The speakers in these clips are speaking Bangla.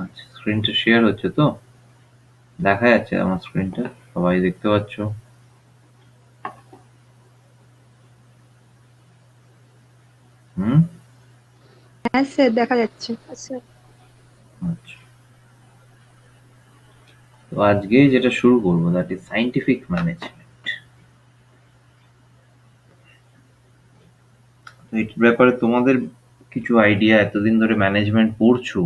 আচ্ছা, স্ক্রিনটা শেয়ার হচ্ছে তো? দেখা যাচ্ছে আমার স্ক্রিনটা? সবাই দেখতে পাচ্ছ? হুম? হ্যাঁ স্যার, দেখা যাচ্ছে। আচ্ছা। তো আজকে যেটা শুরু করবো দ্যাট ইজ সায়েন্টিফিক ম্যানেজমেন্ট। তো এটার ব্যাপারে তোমাদের কিছু আইডিয়া, এতদিন ধরে ম্যানেজমেন্ট পড়ছো,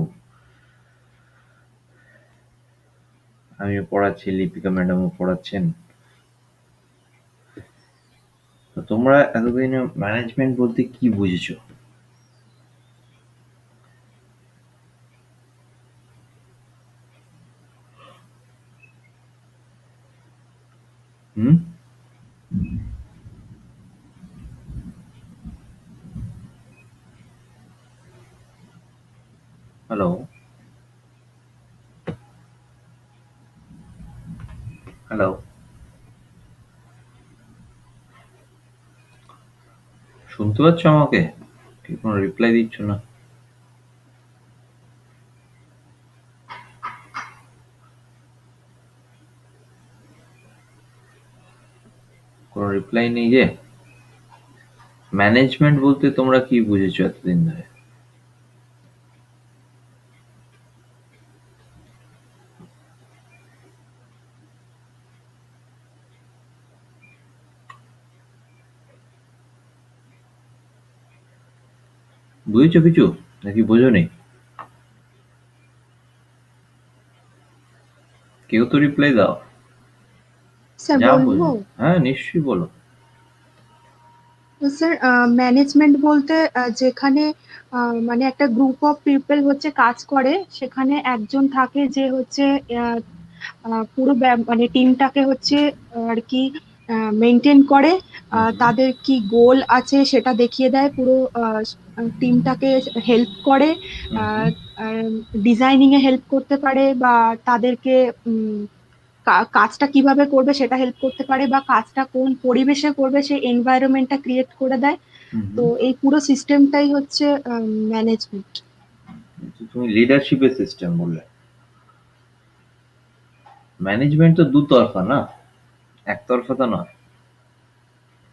আমিও পড়াচ্ছি, লিপিকা ম্যাডামও পড়াচ্ছেন। তো তোমরা এতদিনে ম্যানেজমেন্ট বলতে কি বুঝেছো? হুম? হ্যালো? হ্যালো? শুনতে পাচ্ছ আমাকে? কি কোনো রিপ্লাই দিচ্ছ না? কোনো রিপ্লাই নেই যে? ম্যানেজমেন্ট বলতে তোমরা কি বুঝেছো এতদিন ধরে? বুঝেছো কিছু? নাকি বোঝোনি? কেউ তো রিপ্লাই দাও। স্যার যা বলবো? বোঝো। হ্যাঁ, নিশ্চয়ই বলো। তো স্যার, ম্যানেজমেন্ট বলতে যেখানে মানে একটা গ্রুপ অফ পিপল হচ্ছে কাজ করে, সেখানে একজন থাকে যে হচ্ছে আহ, পুরো মানে টিমটাকে হচ্ছে আর কি মেনটেন করে। হুম, হুম, তাদের কি গোল আছে সেটা দেখিয়ে দেয়, পুরো টিমটাকে হেল্প করে, হুম, হুম। ডিজাইনিং এ হেল্প করতে পারে, বা তাদেরকে কাজটা কিভাবে করবে সেটা হেল্প করতে পারে, বা কাজটা কোন পরিবেশে করবে সেই এনভায়রনমেন্টটা ক্রিয়েট করে দেয়। হুম, তো হুম। এই পুরো সিস্টেমটাই হচ্ছে ম্যানেজমেন্ট। তুমি লিডারশিপের সিস্টেম বললে। ম্যানেজমেন্ট তো দুতরফা না? একতরফা তো নয়।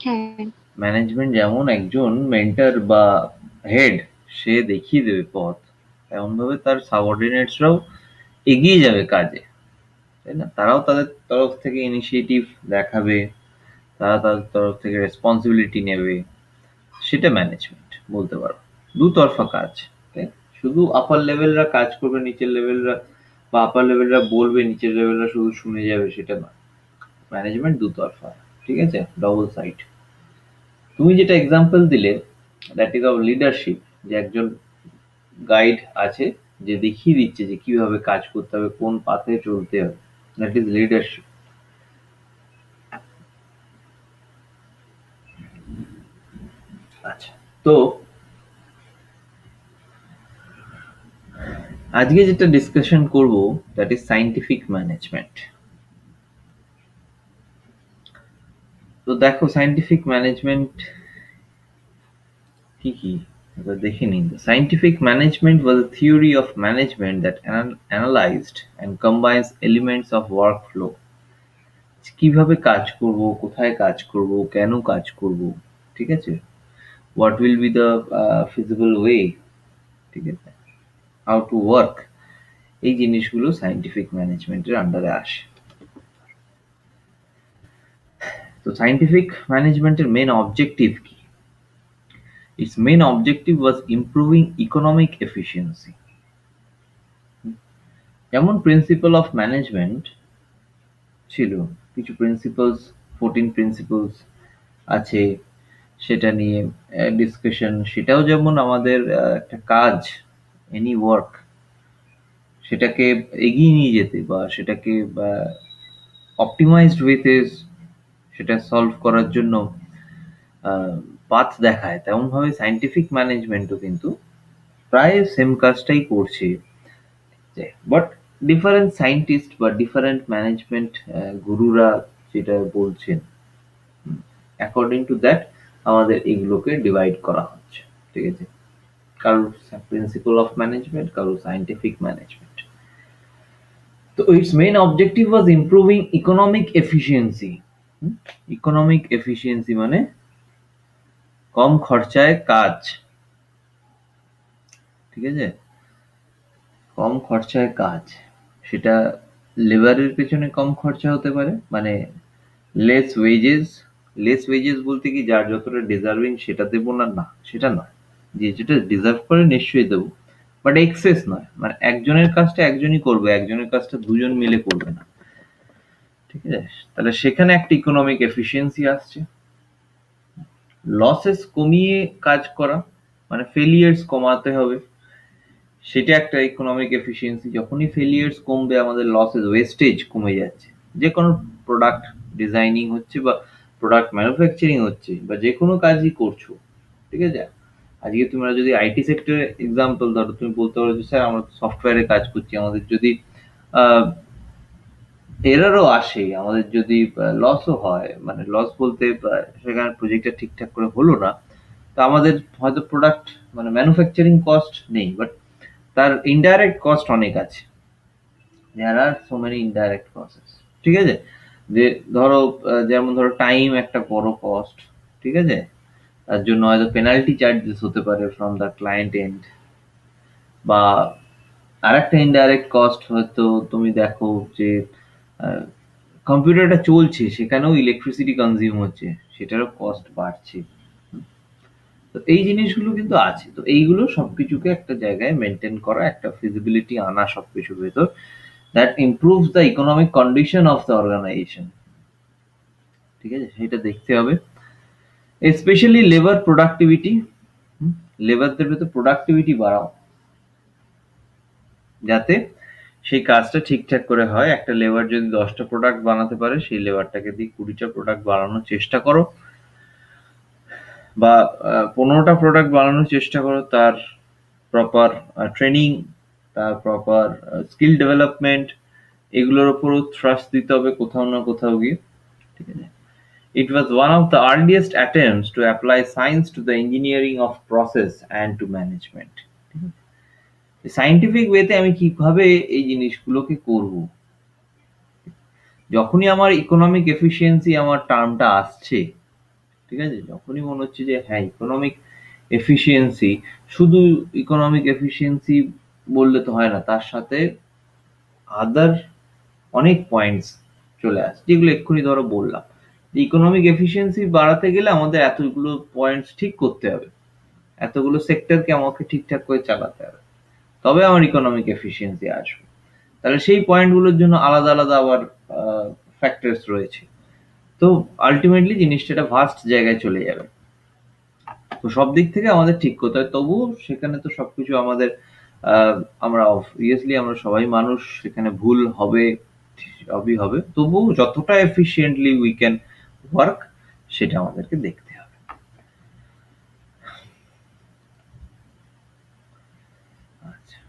হ্যাঁ। ম্যানেজমেন্ট যেমন একজন মেন্টর বা হেড, সে দেখিয়ে দেবে পথ, তেমনভাবে তার সাবঅর্ডিনেটসরাও এগিয়ে যাবে কাজে। তাই না? তারাও তাদের তরফ থেকে ইনিশিয়েটিভ দেখাবে, তারা তাদের তরফ থেকে রেসপন্সিবিলিটি নেবে। সেটা ম্যানেজমেন্ট বলতে পারো। দুতরফা কাজ। তাই না? শুধু আপার লেভেলরা কাজ করবে, নিচের লেভেলরা বা আপার লেভেলরা বলবে, নিচের লেভেলরা শুধু শুনে যাবে, সেটা নয়। ম্যানেজমেন্ট দুতরফা। ঠিক আছে? Double side. তুমি যেটা এক্সাম্পল দিলে, দ্যাট ইজ অফ লিডারশিপ, যে একজন গাইড আছে, যে দেখিয়ে দিচ্ছে যে কিভাবে কাজ করতে হবে, কোন পাথে চলতে হবে। That is leadership. আচ্ছা। তো আজকে যেটা ডিসকাশন করব দ্যাট ইজ সায়েন্টিফিক ম্যানেজমেন্ট। তো দেখো, সায়েন্টিফিক ম্যানেজমেন্ট কি কি এবার দেখে নিন। Scientific management was a theory of management that analyzed and combines elements of workflow। কিভাবে কাজ করব, কোথায় কাজ করব, কেন কাজ করব, ঠিক আছে? What will be the feasible way, ঠিক আছে? How to work. এই জিনিসগুলো সায়েন্টিফিক ম্যানেজমেন্টের আন্ডারে আসে। তো সায়েন্টিফিক ম্যানেজমেন্টের মেন অবজেক্টিভ কি? Its main objective was improving economic efficiency। যেমন প্রিন্সিপাল অফ ম্যানেজমেন্ট ছিল, কিছু প্রিন্সিপালস, 14 প্রিন্সিপালস আছে, সেটা নিয়ে ডিসকাশন। সেটাও যেমন আমাদের একটা কাজ, এনি ওয়ার্ক, সেটাকে এগিয়ে নিয়ে যেতে বা সেটাকে অপটিমাইজড ওয়েতে সেটা সলভ করার জন্য পাথ দেখায়, তেমনভাবে সায়েন্টিফিক ম্যানেজমেন্টও কিন্তু প্রায় সেম কাজটাই করছে। বাট ডিফারেন্ট সায়েন্টিস্ট বা ডিফারেন্ট ম্যানেজমেন্ট গুরুরা যেটা বলছেন, অ্যাকর্ডিং টু দ্যাট আমাদের এগুলোকে ডিভাইড করা হচ্ছে। ঠিক আছে? কারোর প্রিন্সিপাল অফ ম্যানেজমেন্ট, কারোর সায়েন্টিফিক ম্যানেজমেন্ট। তো its main objective was improving economic efficiency. Economic efficiency মানে কম খরচায় কাজ, ঠিক আছে? কম খরচায় কাজ, সেটা লেবারের পেছনে কম খরচা হতে পারে, মানে লেস ওয়েজেস। লেস ওয়েজেস বলতে কি যার যতটা ডিজার্ভিং সেটা দেবো না, না সেটা নয়, যে যেটা ডিজার্ভ করে নিশ্চয়ই দেবো, বাট এক্সেস নয়, মানে একজনের কাজটা একজনই করবে, একজনের কাজটা দুজন মিলে করবে না, ঠিক আছে? তাহলে সেখানে একটা ইকোনমিক এফিসিয়েন্সি আসছে। লসেস কমিয়ে কাজ করা, মানে ফেলিয়ার্স কমাতে হবে, সেটা একটা ইকোনমিক এফিসিয়েন্সি। যখনই ফেলিয়ার্স কমবে আমাদের লসেস ওয়েস্টেজ কমে যাচ্ছে। যে কোনো প্রোডাক্ট ডিজাইনিং হচ্ছে বা প্রোডাক্ট ম্যানুফ্যাকচারিং হচ্ছে বা যে কোনো কাজই করছো, ঠিক আছে? আজকে তোমরা যদি আইটি সেক্টরে এক্সাম্পল ধরো, তুমি বলতে পারো যে স্যার আমরা সফটওয়্যারে কাজ করছি, আমাদের যদি এররও আসে, আমাদের যদি লসও হয়, মানে লস বলতে সেখানে প্রজেক্টটা ঠিকঠাক করে হলো না, তো আমাদের হয়তো প্রোডাক্ট মানে ম্যানুফ্যাকচারিং কস্ট নেই, বাট তার ইনডাইরেক্ট কস্ট অনেক আছে। দেয়ার আর সো মেনি ইনডাইরেক্ট কস্ট, ঠিক আছে? যে ধরো যেমন ধরো টাইম একটা বড় কস্ট, ঠিক আছে? তার জন্য হয়তো পেনাল্টি চার্জেস হতে পারে ফ্রম দ্য ক্লায়েন্ট এন্ড, বা আরেকটা ইনডাইরেক্ট কস্ট হয়তো তুমি দেখো যে কম্পিউটারটা চলছে সেখানেও ইলেকট্রিসিটি কনজিউম হচ্ছে, সেটারও কস্ট বাড়ছে। তো এই জিনিসগুলো কিন্তু আছে। তো এইগুলো সবকিছুকে একটা জায়গায় মেনটেন করা, একটা ফিজিবিলিটি আনা সবকিছুর ভেতর, that improves the economic condition of the organisation, ঠিক আছে? সেটা দেখতে হবে। স্পেশালি লেবার প্রোডাক্টিভিটি, লেবারদের ভেতর প্রোডাক্টিভিটি বাড়াও, যাতে সেই কাজটা ঠিকঠাক করে হয়। একটা লেবার যদি 10টা প্রোডাক্ট বানাতে পারে, সেই লেবারটাকে দিয়ে 20টা প্রোডাক্ট বানানোর চেষ্টা করো, বা 15টা প্রোডাক্ট বানানোর চেষ্টা করো। তার প্রপার ট্রেনিং, তার প্রপার স্কিল ডেভেলপমেন্ট, এগুলোর উপরও থ্রাস্ট দিতে হবে কোথাও না কোথাও গিয়ে, ঠিক আছে? It was one of the earliest attempts to apply science to the engineering of process and to management. Scientific ওয়েতে আমি কিভাবে এই জিনিসগুলোকে করব, যখনই আমার ইকোনমিক এফিসিয়েন্সি আমার টার্মটা আসছে, ঠিক আছে? যখনই মনে হচ্ছে যে হ্যাঁ ইকোনমিক এফিসিয়েন্সি, শুধু ইকোনমিক এফিসিয়েন্সি বললে তো হয় না, তার সাথে আদার অনেক পয়েন্টস চলে আসে, যেগুলো এক্ষুনি ধরো বললাম। ইকোনমিক এফিসিয়েন্সি বাড়াতে গেলে আমাদের এতগুলো পয়েন্টস ঠিক করতে হবে, এতগুলো সেক্টরকে আমাকে ঠিকঠাক করে চালাতে হবে, তবে আমার ইকোনমিক এফিসিয়েন্সি আসবে। তাহলে সেই পয়েন্টগুলোর জন্য আলাদা আলাদা আবার ফ্যাক্টরস রয়েছে। তো আলটিমেটলি জিনিসটা একটা ভাস্ট জায়গায় চলে যাবে। তো সব দিক থেকে আমাদের ঠিক করতে হয়, তবুও সেখানে তো সবকিছু আমাদের আমরা অবভিয়াসলি আমরা সবাই মানুষ, সেখানে ভুল হবে, সবই হবে, তবুও যতটা এফিসিয়েন্টলি উই ক্যান ওয়ার্ক সেটা আমাদেরকে দেখতে হবে। আচ্ছা,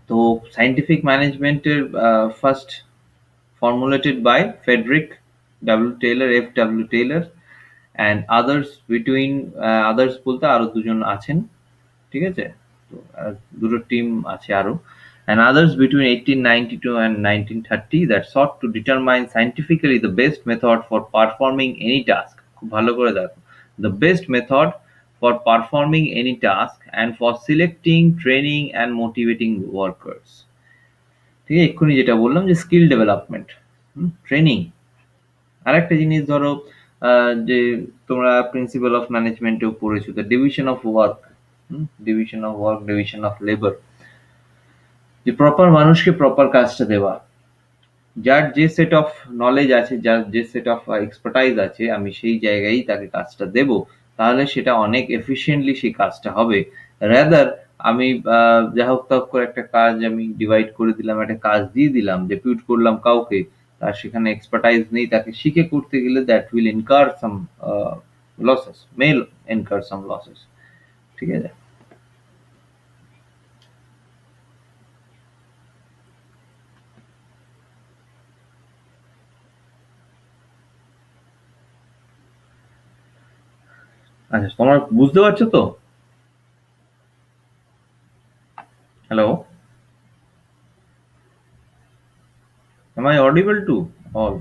তো সায়েন্টিফিক ম্যানেজমেন্টের first formulated by Frederick W. Taylor, F.W. Taylor and others between others বলতে আরো দুজন আছেন, ঠিক আছে? তো দুটো টিম আছে আরো, and others between 1892 and 1930 that sought to determine scientifically the best method for performing any task. খুব ভালো করে দেখো, the best method for performing any task and for selecting, training and motivating workers. ঠিক আছে? এক্ষুনি যেটা বললাম যে স্কিল ডেভেলপমেন্ট, ট্রেনিং। আরেকটা জিনিস ধরো যে তোমরা প্রিন্সিপাল অফ ম্যানেজমেন্টেও পড়েছো, the division of work, division of work, division of labour, যে প্রপার মানুষকে প্রপার কাজটা দেওয়া। যার যে সেট অফ নলেজ আছে, যার যে সেট অফ এক্সপার্টাইজ আছে, আমি সেই জায়গায় তাকে কাজটা দেব, তাহলে সেটা অনেক এফিসিয়েন্টলি সেই কাজটা হবে। রাদার আমি যা হোক তা হোক করে একটা কাজ আমি ডিভাইড করে দিলাম, একটা কাজ দিয়ে দিলাম, ডেপিউট করলাম কাউকে, তার সেখানে এক্সপার্টাইজ নেই, তাকে শিখে করতে গেলে that will incur some losses, মেল ইনকার সাম লসেস, ঠিক আছে? আচ্ছা, তোমরা বুঝতে পারছো তো? Hello? audible to all?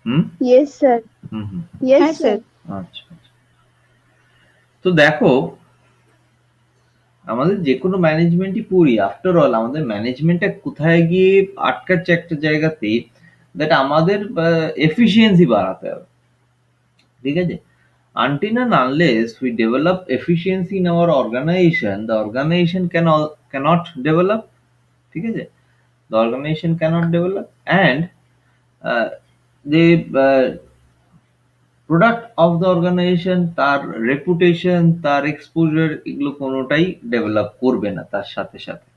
Hmm Yes, sir. Hmm hmm Yes, হ্যাঁ sir. স্যার। আচ্ছা আচ্ছা। তো দেখো, আমাদের যে কোনো ম্যানেজমেন্টই পড়ি, আফটার অল আমাদের ম্যানেজমেন্টটা কোথায় গিয়ে আটকাচ্ছে একটা জায়গাতে, দ্যাট আমাদের এফিসিয়েন্সি বাড়াতে হবে। ঠিক আছে? Until and unless we develop efficiency in our organization, the organization cannot develop. ঠিক আছে? The organization cannot develop, and uh, the product of the organisation, তার রেপুটেশন, তার এক্সপোজার, এগুলো কোনোটাই ডেভেলপ করবে না তার সাথে সাথে।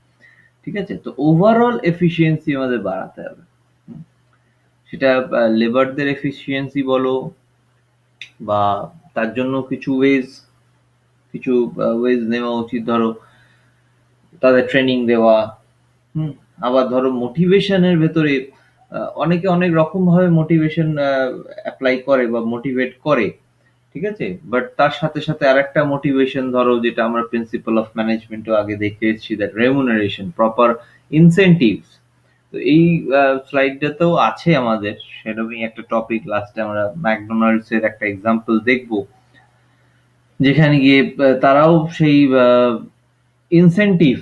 ঠিক আছে? তো ওভারঅল এফিসিয়েন্সি আমাদের বাড়াতে হবে। হুম, সেটা লেবারদের এফিসিয়েন্সি বলো, বা তার জন্য কিছু ওয়েজ নেওয়া উচিত। ধরো তাদের ট্রেনিং দেওয়া, হুম, আবার ধরো মোটিভেশনের ভেতরে অনেকে অনেক রকম ভাবে মোটিভেশন অ্যাপ্লাই করে বা মোটিভেট করে। ঠিক আছে? বাট তার সাথে সাথে আরেকটা মোটিভেশন, ধরো যেটা আমরা প্রিন্সিপাল অফ ম্যানেজমেন্টও আগে দেখে এসেছি, দ্যাট রেমুনারেশন, প্রপার ইনসেনটিভস। তো এই স্লাইডটাতেও আছে আমাদের সেরকমই একটা টপিক। লাস্টে আমরা ম্যাকডোনাল্ডস এর একটা এক্সাম্পল দেখবো, যেখানে গিয়ে তারাও সেই ইনসেনটিভ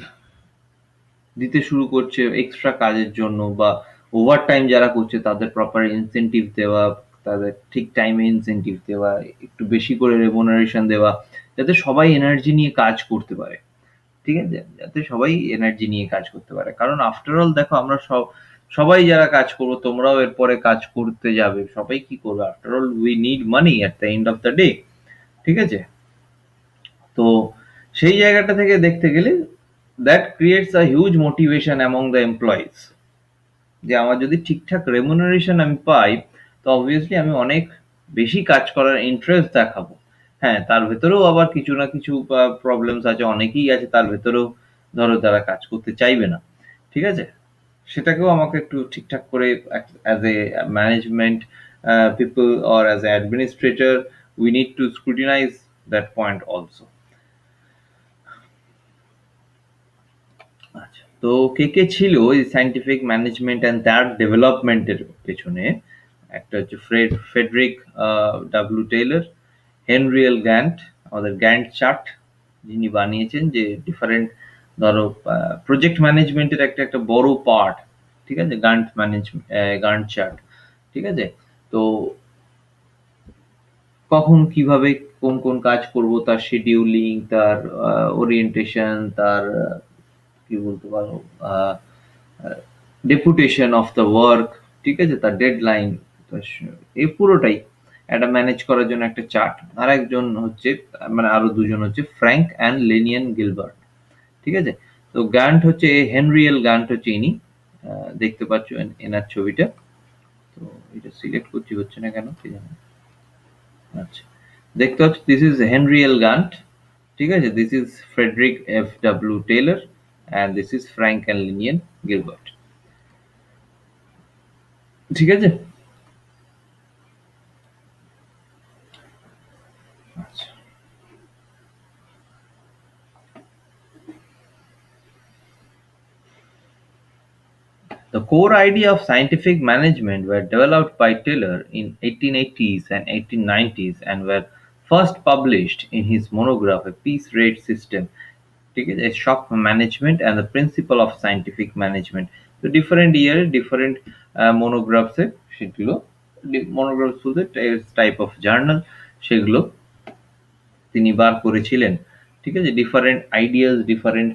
দিতে শুরু করছে এক্সট্রা কাজের জন্য, বা ওভারটাইম যারা করছে তাদের প্রপার ইনসেনটিভ দেওয়া, তাদের ঠিক টাইমে ইনসেনটিভ দেওয়া, একটু বেশি করে রেমুনারেশন দেওয়া, যাতে সবাই এনার্জি নিয়ে কাজ করতে পারে। ঠিক আছে? যাতে সবাই এনার্জি নিয়ে কাজ করতে পারে। কারণ আফটার অল দেখো, আমরা সবাই যারা কাজ করবো, তোমরাও এরপরে কাজ করতে যাবে, সবাই কি করবে? After all we need money at the end of the day. ঠিক আছে? তো সেই জায়গাটা থেকে দেখতে গেলে, that creates a huge motivation among the employees, যে আমার যদি ঠিকঠাক রেমুনারেশন আমি পাই, তো অবভিয়াসলি আমি অনেক বেশি কাজ করার ইন্টারেস্ট দেখাবো। হ্যাঁ, তার ভেতরেও আবার কিছু না কিছু প্রবলেমস আছে, অনেকেই আছে তার ভেতরেও, ধরো যারা কাজ করতে চাইবে না। ঠিক আছে? সেটাকেও আমাকে একটু ঠিকঠাক করে as a management people or as a administrator, we need to scrutinise that point also. আচ্ছা, তো কে ছিল এই সায়েন্টিফিক ম্যানেজমেন্ট অ্যান্ড তার ডেভেলপমেন্টের পেছনে? একটা হচ্ছে ফ্রেডরিক ডাব্লিউ টেইলর, হেনরি এল গ্যান্ট, আমাদের গ্যান্ট চার্ট যিনি বানিয়েছেন, যে ডিফারেন্ট, ধরো প্রজেক্ট ম্যানেজমেন্টের একটা একটা বড় পার্ট। ঠিক আছে? গান্ট চার্ট। ঠিক আছে? তো কখন কিভাবে কোন কোন কাজ করব, তার শিডিউলিং, তার ওরিয়েন্টেশন, তার কি বলতে পারো, ডেপুটেশন অফ দ্য ওয়ার্ক। ঠিক আছে? তার ডেডলাইন, এই পুরোটাই একটা ম্যানেজ করার জন্য একটা চার্ট। আর একজন হচ্ছে, মানে আরো দুজন হচ্ছে ফ্র্যাঙ্ক অ্যান্ড লেনিয়ান গিলবার্ট। ঠিক আছে? তো গ্যান্ট হচ্ছে, হেনরিয়েল গ্যান্ট হচ্ছে ইনি। দেখতে পাচ্ছ এনার ছবিটা। তো এটা সিলেক্ট করছি, হচ্ছে না কেন কি জানি। আচ্ছা, দেখতে পাচ্ছ, দিস ইজ হেনরিয়েল গ্যান্ট। ঠিক আছে? This is Frederick F W Taylor, and this is Frank and Lillian Gilbert. ঠিক আছে? আচ্ছা, the core idea of scientific management were developed by Taylor in 1880s and 1890s and were first published in his monograph, A Piece Rate System, ঠিক আছে, shop management and the principal of scientific management. তো ডিফারেন্ট ইয়ারে ডিফারেন্ট মনোগ্রাফসে সেগুলো, মনোগ্রাফস বলতে টাইপ অফ জার্নাল, সেগুলো তিনি বার করেছিলেন। ঠিক আছে? Different ideas, different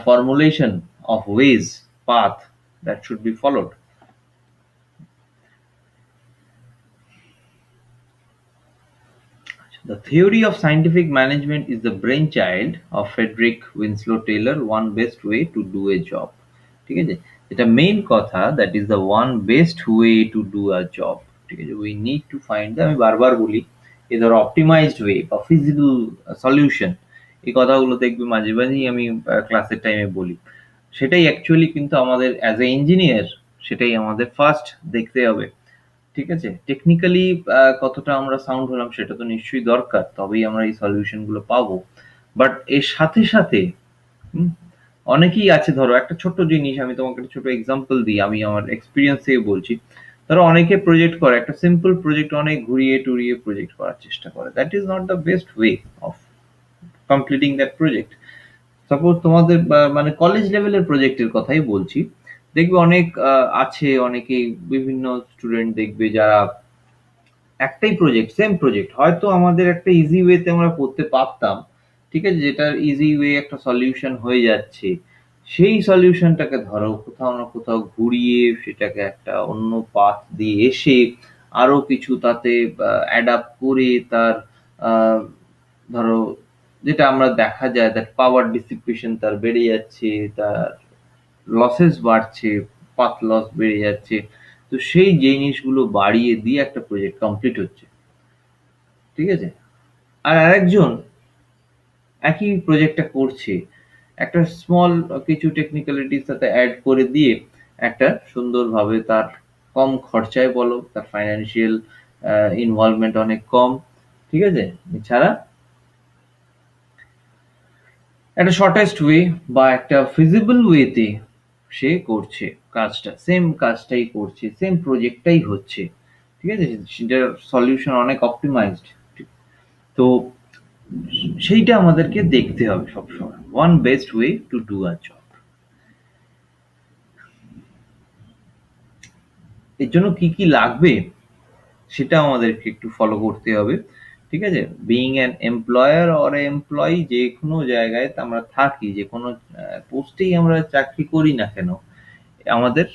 formulation of ways, path that should be followed. The theory of scientific management is the brainchild of Frederick Winslow Taylor, one best way to do a job. ঠিক আছে? এটা মেইন কথা, that is the one best way to do a job. ঠিক আছে? উই নিড টু ফাইন্ড, আমি বারবার বলি, এ ধরো অপটিমাইজড ওয়ে বা ফিজিবল সলিউশন, এই কথাগুলো দেখবে মাঝে মাঝেই আমি ক্লাসের টাইমে বলি। সেটাই অ্যাকচুয়ালি কিন্তু আমাদের অ্যাজ এ ইঞ্জিনিয়ার, সেটাই আমাদের ফার্স্ট দেখতে হবে। ঠিক আছে? টেকনিক্যালি কতটা আমরা সাউন্ড হলাম সেটা তো নিশ্চয়ই দরকার, তবেই আমরা এই সলিউশন গুলো পাবো। বাট এর সাথে সাথে হুম, অনেকেই আছে, ধরো একটা ছোট্ট জিনিস আমি তোমাকে একটা ছোট এক্সাম্পল দিই, আমি আমার এক্সপিরিয়েন্স থেকে বলছি। ধরো অনেকে প্রজেক্ট করে, একটা সিম্পল প্রজেক্ট অনেক ঘুরিয়ে টুরিয়ে প্রজেক্ট করার চেষ্টা করে, that is not the best way of completing that project. Suppose তোমাদের মানে কলেজ লেভেলের প্রজেক্টের কথাই বলছি, দেখবে অনেক আছে, অনেকেই বিভিন্ন স্টুডেন্ট দেখবে যারা একটাই প্রজেক্ট, সেম প্রজেক্ট, হয়তো আমাদের একটা ইজি ওয়েতে আমরা করতে পারতাম, ঠিক আছে, যেটার ইজি ওয়ে একটা সলিউশন হয়ে যাচ্ছে, সেই সলিউশনটাকে ধরো কোথাও না কোথাও ঘুরিয়ে সেটাকে একটা অন্য পাথ দিয়ে এসে আরো কিছু তাতে অ্যাডাপ্ট করে তার আহ, ধরো যেটা আমরা দেখা যায় দ্যাট পাওয়ার ডিসিপেশন তার বেড়ে যাচ্ছে, তার লসেস বাড়ছে, পাথ লস বেড়ে যাচ্ছে। তো সেই জিনিসগুলো বাড়িয়ে দিয়ে একটা প্রজেক্ট কমপ্লিট হচ্ছে, ঠিক আছে। আর আরেকজন একই প্রজেক্টটা করছে, একটা স্মল কিছু টেকনিক্যালিটিস সাথে অ্যাড করে দিয়ে একটা সুন্দরভাবে তার কম খরচায় বলো, তার ফাইন্যান্সিয়াল ইনভলভমেন্ট অনেক কম, ঠিক আছে, এছাড়া একটা শর্টেস্ট ওয়ে বা একটা ফিজিবল ওয়েতে সে করছে কাজটা, সেম কাজটাই করছে, সেম প্রজেক্টটাই হচ্ছে, ঠিক আছে, সেটার সলিউশন অনেক অপটিমাইজড। তো সেইটা আমাদেরকে দেখতে হবে সবসময়, one best way to do a job. এর জন্য কি কি লাগবে সেটা আমাদেরকে একটু ফলো করতে হবে, ঠিক আছে। Being an employer or employee, যে কোনো জায়গায় আমরা থাকি, যে কোনো পোস্টেই আমরা চাকরি করি না কেন, আমাদের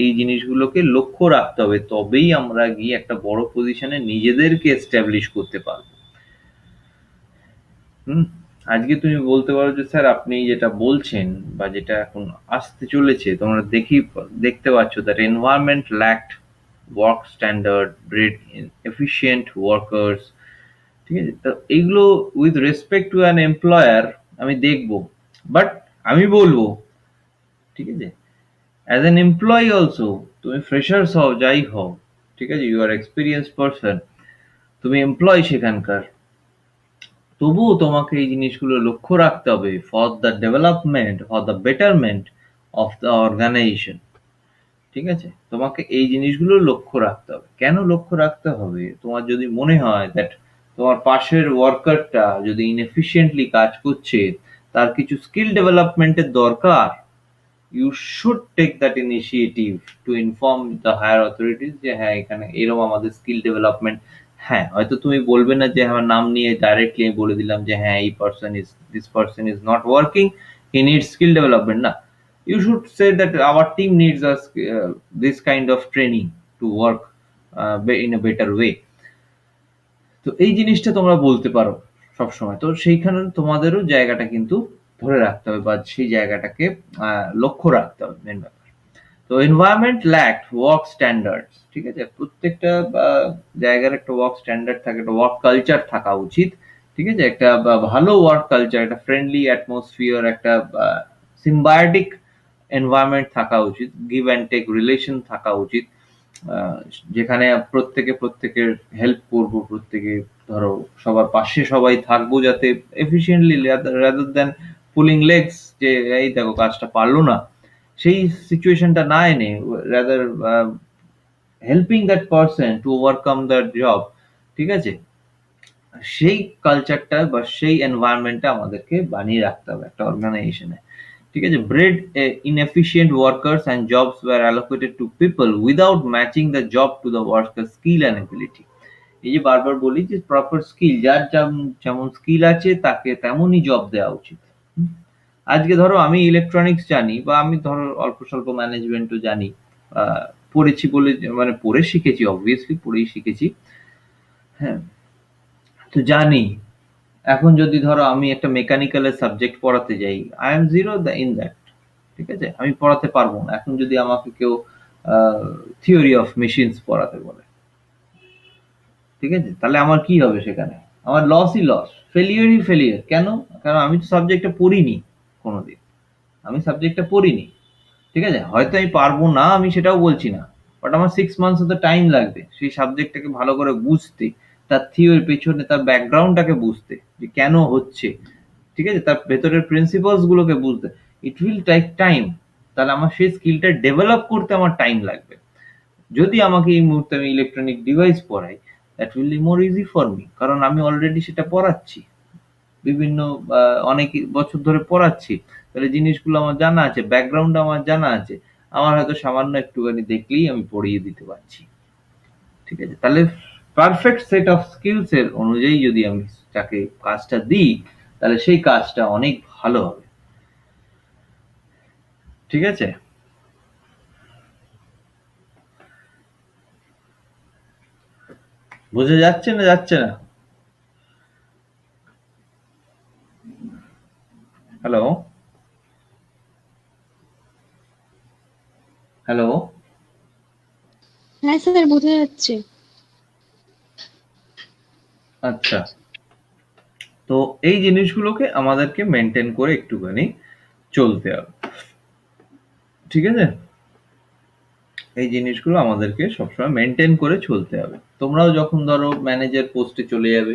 এই জিনিসগুলোকে লক্ষ্য রাখতে হবে, তবেই আমরা গিয়ে একটা বড় পজিশনে নিজেদেরকে এস্টাবলিশ করতে পারবো। হুম। আজকে তুমি বলতে পারো যে স্যার আপনি যেটা বলছেন বা যেটা এখন আসতে চলেছে, তোমরা দেখতে পাচ্ছ that environment lacked work standard, bred efficient workers, ঠিক আছে। তো এইগুলো with respect to an employer আমি দেখবো, বাট আমি বলবো, ঠিক আছে, অ্যাজ অ্যান এমপ্লয়ি অলসো, তুমি ফ্রেশার্স হও যাই হও, ঠিক আছে, ইউ আর এক্সপিরিয়েন্স পারসন, তুমি এমপ্লয় সেখানকার, তবুও তোমাকে এই জিনিসগুলো লক্ষ্য রাখতে হবে for the development, for the betterment of the organisation, ঠিক আছে। তোমাকে এই জিনিসগুলো লক্ষ্য রাখতে হবে। কেন লক্ষ্য রাখতে হবে? তোমার যদি মনে হয় দ্যাট তোমার পাশের ওয়ার্কারটা যদি ইনএফিশিয়েন্টলি কাজ করছে, তার কিছু স্কিল ডেভেলপমেন্টের দরকার, you should take that initiative to inform the higher authorities যে হ্যাঁ এখানে এরকম আমাদের স্কিল ডেভেলপমেন্ট। হ্যাঁ, হয়তো তুমি বলবে না যে আমার নাম নিয়ে ডাইরেক্টলি আমি বলে দিলাম যে হ্যাঁ এই person is, this person is not working, he needs skill development, না, you should say that our team needs us this kind of training to work in a better way। তো এই জিনিসটা তোমরা বলতে পারো সবসময়, তো সেইখানে তোমাদেরও জায়গাটা কিন্তু ধরে রাখতে হবে বা সেই জায়গাটাকে লক্ষ্য রাখতে হবে মেন ব্যাপার। তো এনভায়রনমেন্ট ল্যাকড ওয়ার্ক স্ট্যান্ডার্ডস, ঠিক আছে, প্রত্যেকটা জায়গার একটা ওয়ার্ক স্ট্যান্ডার্ড থাকে, একটা ওয়ার্ক কালচার থাকা উচিত, ঠিক আছে, একটা ভালো ওয়ার্ক কালচার, একটা ফ্রেন্ডলি অ্যাটমসফিয়ার, একটা সিম্বায়োটিক এনভায়রনমেন্ট থাকা উচিত, গিভ অ্যান্ড টেক রিলেশন থাকা উচিত, আহ, যেখানে প্রত্যেকে প্রত্যেকের হেল্প করব, প্রত্যেকে ধরো সবার পাশে সবাই থাকবো, যাতে efficiently rather than pulling legs, যে এই দেখো কাজটা পারলো না, সেই সিচুয়েশনটা না এনে rather helping that person to overcome that job, ঠিক আছে, সেই কালচারটা বা সেই এনভায়রনমেন্টটা আমাদেরকে বানিয়ে রাখতে হবে একটা অর্গানাইজেশনে, ঠিক আছে। Bread inefficient workers and jobs were allocated to people without matching the job to the worker skill and ability। এই যে বারবার বলি যে প্রপার স্কিল, যার যেমন স্কিল আছে তাকে তেমনই জব দেওয়া উচিত। হুম? আজকে ধরো আমি ইলেকট্রনিক্স জানি বা আমি ধরো অল্প স্বল্প ম্যানেজমেন্টও জানি, আহ, পড়েছি বলে, মানে পড়ে শিখেছি, অবভিয়াসলি পড়েই শিখেছি, হ্যাঁ, তো জানি। এখন যদি ধরো আমি একটা মেকানিক্যালের সাবজেক্ট পড়াতে যাই, I am zero in that, ঠিক আছে, আমি পড়াতে পারবো না। এখন যদি আমাকে কেউ থিওরি অফ মেশিনস পড়াতে বলে, ঠিক আছে, তাহলে আমার কি হবে সেখানে? আমার লসই লস, ফেলিয়ারই ফেলিয়ার। কেন? কারণ আমি তো সাবজেক্টটা পড়িনি কোনোদিন, আমি সাবজেক্টটা পড়িনি, ঠিক আছে। হয়তো আমি পারবো না, আমি সেটাও বলছি না, বাট আমার 6 মান্থস তো টাইম লাগবে সেই সাবজেক্টটাকে ভালো করে বুঝতে, তার থিওরির পেছনে তার ব্যাকগ্রাউন্ডটাকে বুঝতে, যে কেন হচ্ছে, ঠিক আছে, তার ভেতরের প্রিন্সিপালস গুলোকে বুঝতে। It will take time. তাহলে আমার সেই স্কিলটা ডেভেলপ করতে আমার টাইম লাগবে। যদি আমাকে এই মুহূর্তে আমি ইলেকট্রনিক ডিভাইস পড়াই, that will be more easy for me, কারণ আমি অলরেডি সেটা পড়াচ্ছি, বিভিন্ন অনেক বছর ধরে পড়াচ্ছি। তাহলে জিনিসগুলো আমার জানা আছে, ব্যাকগ্রাউন্ড আমার জানা আছে। আমার হয়তো সামান্য একটুখানি দেখলেই আমি পড়িয়ে দিতে পারছি। ঠিক আছে? তাহলে পারফেক্ট সেট অফ স্কিলস এর অনুযায়ী যদি আমি তাকে কাজটা দিই, তাহলে সেই কাজটা অনেক ভালো হবে। ঠিক আছে? বোঝা যাচ্ছে না যাচ্ছে না? হ্যালো? হ্যালো? হ্যাঁ স্যার, বোঝা যাচ্ছে। আচ্ছা। তো এই জিনিসগুলোকে আমাদেরকে মেনটেন করে একটুখানি চলতে হবে। ঠিক আছে? এই জিনিসগুলো আমাদেরকে সবসময় মেনটেন করে চলতে হবে। তোমরাও যখন ধরো ম্যানেজার পোস্টে চলে যাবে,